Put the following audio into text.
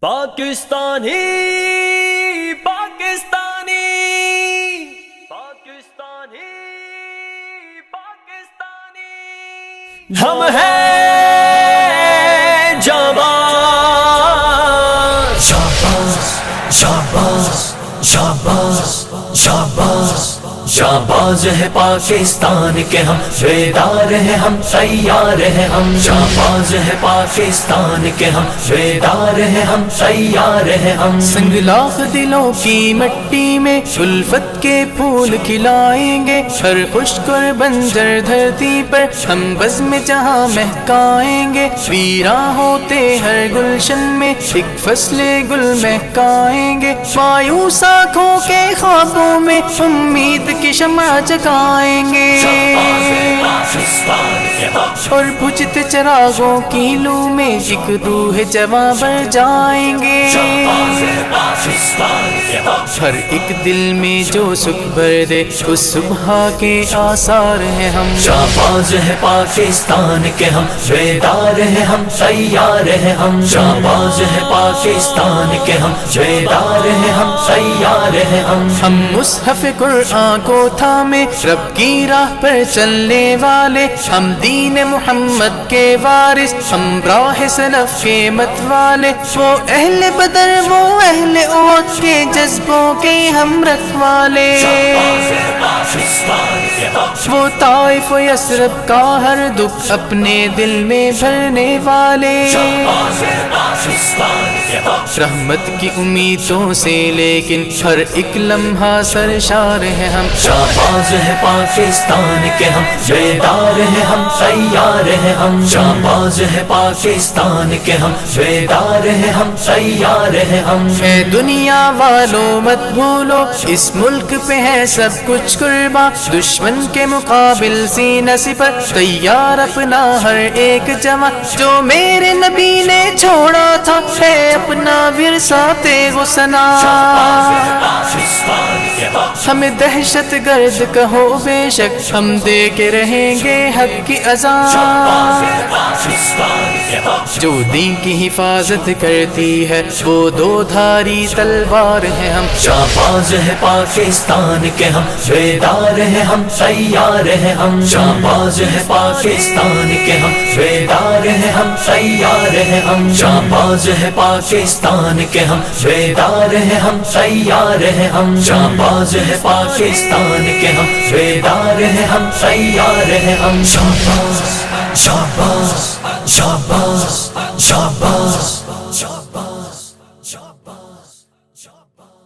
پاکستانی پاکستانی پاکستانی پاکستانی ہم ہیں جانباز شاباز شاباز شاباز شاباز شاباز ہے پاکستان کے ہم بیدار ہیں ہم تیار ہیں ہم شاباز ہے پاکستان کے ہم بیدار ہیں ہم تیار ہیں ہم سنگلاخ دلوں کی مٹی میں الفت کے پھول کھلائیں گے ہر خشک اور بنجر دھرتی پر ہم بزم جہاں مہکائیں گے ویراں ہوتے ہر گلشن میں ایک فصل گل مہکائیں گے مایوس آنکھوں کے خوابوں میں امید کی شمع جگائیں گے اور بجھتے چراغوں کی لو میں ایک روح جواں بھر جائیں گے ہر ایک دل میں جو سکھ بھر دے اس صبح کے آثار ہیں ہم شاباز ہے پاکستان کے ہم بیدار ہیں ہم تیار ہیں ہم شاباز ہے پاکستان کے ہم بیدار ہیں ہم تیار ہیں ہم مصحف قرآن کو تھامے رب کی راہ پر چلنے والے ہم دین محمد کے وارث ہم راہ سلف کے مت والے وہ اہل بدر وہ اہل احد کے جذبوں کے ہم رکھوالے وہ طائف و یثرب کا ہر دکھ اپنے دل میں بھرنے والے رحمت کی امیدوں سے لیکن ہر ایک لمحہ سرشار ہے ہم شاباز ہے پاکستان کے ہم بیدار ہیں ہم تیار ہیں ہم شاباز ہے پاکستان کے ہم بیدار ہیں ہم تیار ہیں ہم اے دنیا والوں مت بھولو اس ملک پہ ہے سب کچھ قرباں دشمن کے مقابل سینہ سپر تیار اپنا ہر ایک جمع جو میرے نبی نے چھوڑا تھا ہے اپنا ورثہ تیغ و ثنا ہمیں دہشت گرد کہو بے شک ہم دے کے رہیں گے حق کی اذان جو دین کی حفاظت کرتی ہے وہ دو دھاری تلوار ہے ہم شاباز ہے پاکستان کے ہم بیدار ہیں ہم تیار ہیں ہم شاباز ہے پاکستان کے ہم بیدار ہیں ہم تیار ہیں ہم شاباز ہے پاکستان کے ہم بیدار ہیں ہم تیار ہیں ہم شاباز ہے پاکستان کے ہم بیدار ہیں ہم تیار ہیں ہم شاباز شاباز شاباز شاباز شاباز شاباز شاباز